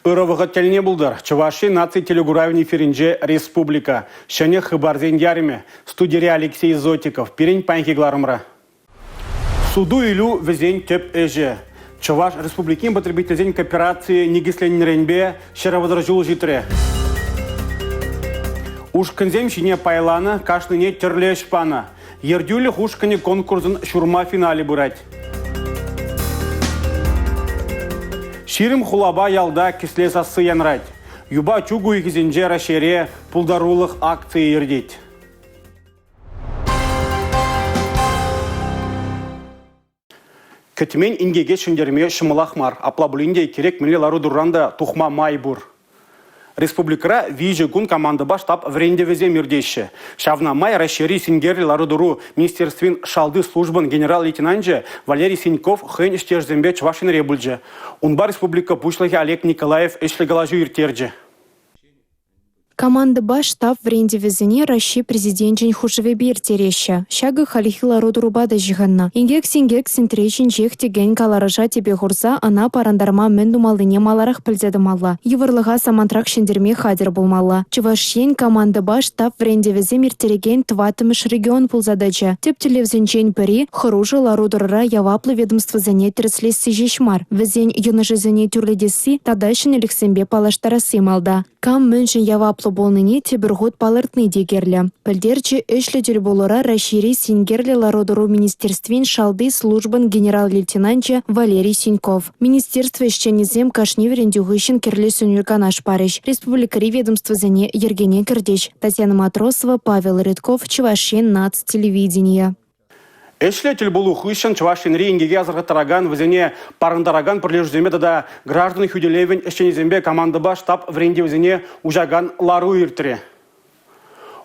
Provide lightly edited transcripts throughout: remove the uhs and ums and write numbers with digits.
Ырывығы теліне бұлдар. Чуваши наций телегуравни феринже республика. Шәне хыбарзен яриме. Студия Алексей Зотиков. Перень панхигларымра. Суду илю везен төп эже. Чуваш республикин потребительзен кооперации негисленнеренбе шеравадржул житре. Ушканзем шине пайлана, кашныне терле шпана. Ердюлі хушкане конкурсын шурма финале бұрать. Ширим хулаба ялда кисле сасы янрать. Юба чугу игізенже рашере пулдарулық акции ердеть. Кетімен ингеге шындерме шымылақмар. Аплабулинде керек миле лару дурранда тухма майбур. Республикара вижи гун команда баштап врендевезе мирдеші. Шавна май рашери сингерли ларудуру министерствин шалды службан генерал-лейтенанже Валерий Синьков хэн іштежзембе чвашин ребульже. Унба республика пушлахи Олег Николаев эшлегалажу иртерже. Команда баш штаб врендевезене Раши президентчен хушевебе иртереща. Шага халихи ларудурубада жиганна. Ингек-сингек синтречин жех теген калаража тебе хурса ана парандарма мен думалыне маларах пілзедімалла. Еварлыға самантрак шендерме хадер болмалла. Чувашен команда баш штаб врендевезе миртереген тватымыш регион пулзадача. Теп телевзенчен пери хыружы ларудурара яваплы ведомство зене терслесі жешмар. Везен юнажезене тюрледесі тадашын элексембе палаштарасы малда. Кам мөншін яваплы болныне тебірғот палыртны дегерлі. Пілдерчі өшлетел болыра Рашири Сингерли лародыру министерствен шалды службан генерал-лейтенанче Валерий Синьков. Министерство ишченезем кашни верендюгышын керлі сүнюрган ашпарыш. Республикари ведомство зене ергене кірдеш. Татьяна Матросова, Павел Редков, Чувашен нац телевидения. Эшлетел болу хыщен Чувашин рингеге азырғытараган візене парындараган пірлежземе да граждан хүделевен эшченезембе команда баш штаб врендевзене ужаган лару иртіре.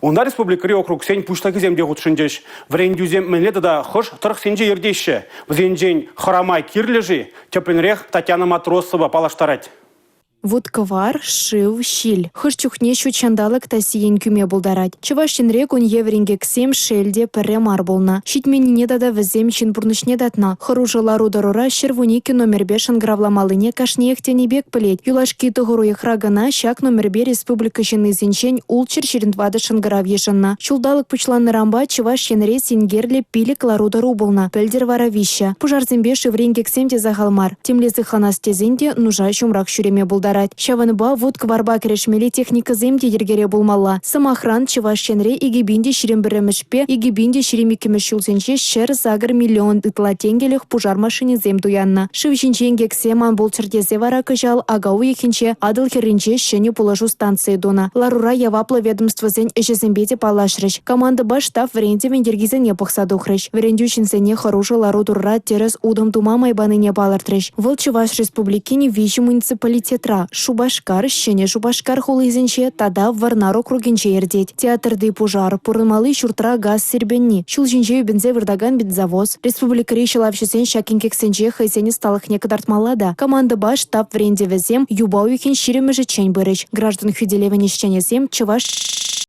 Онда республикари округ сен пуштаки земде ғутшындеш. Врендюзем мінледі да хыш тұрық сенже ердеші. Візенжен хырамай кирлежі, тепленрех Татьяна Матросова палаштарать. Водковар, шив, щиль. Хыш чухне чандалык тасиен күме булдарать. Чувашинре кун еврингексем шельде перре мар болна. Щитменине дада візем чин бурнышне датна. Хыружылару дарура шервуники номербе шангравламалыне кашнеехтені бек пілет. Юлашки тұғыруех рагана шак номербе республика жины зенчен улчыр шеріндвады шанграв ешанна. Чулдалык пучланы рамба Чувашинре сингерле пилик ларудару болна. Пельдер варавища. Пужарзембе шеврингексем де захалмар. Темлезы ханастезенде нужа шумрак шуреме булдар. Шаванба водка варба керешмели техника земде ергере болмалла. Самохран Чувашенре игибинде ширим біремішпе, игибинде ширимикемеш юлсенче шер загыр миллион ытла тенгелех пужар машине зем дуянна. Шившинченгексе ман болчырдезе вара кыжал, агау ехинче адыл херинче шене положу станции дона. Ларура явапла ведомство зен эшезембеде палашрыш. Команда баш штаб врендевен ергизене пахсадухрыш. Врендючинсене хорошо ларудурра терес удом дума майбаныне палартрыш. Вол Чуваш республикине вижи муниципалитетра. Шубашкар, щене Шубашкар холызенче, тада варнар округенче ердеть. Театрды пожар, пурнымалы шуртра газ сербенни. Шулжинче бензе вырдаган бензовоз. Республикари шылавшесен шакинкексенче хайсене сталых некадарт Команда баш штаб врендевезем, юбау юхин ширемеже чень бырыч. Граждан хюделевен ищенезем, Чуваш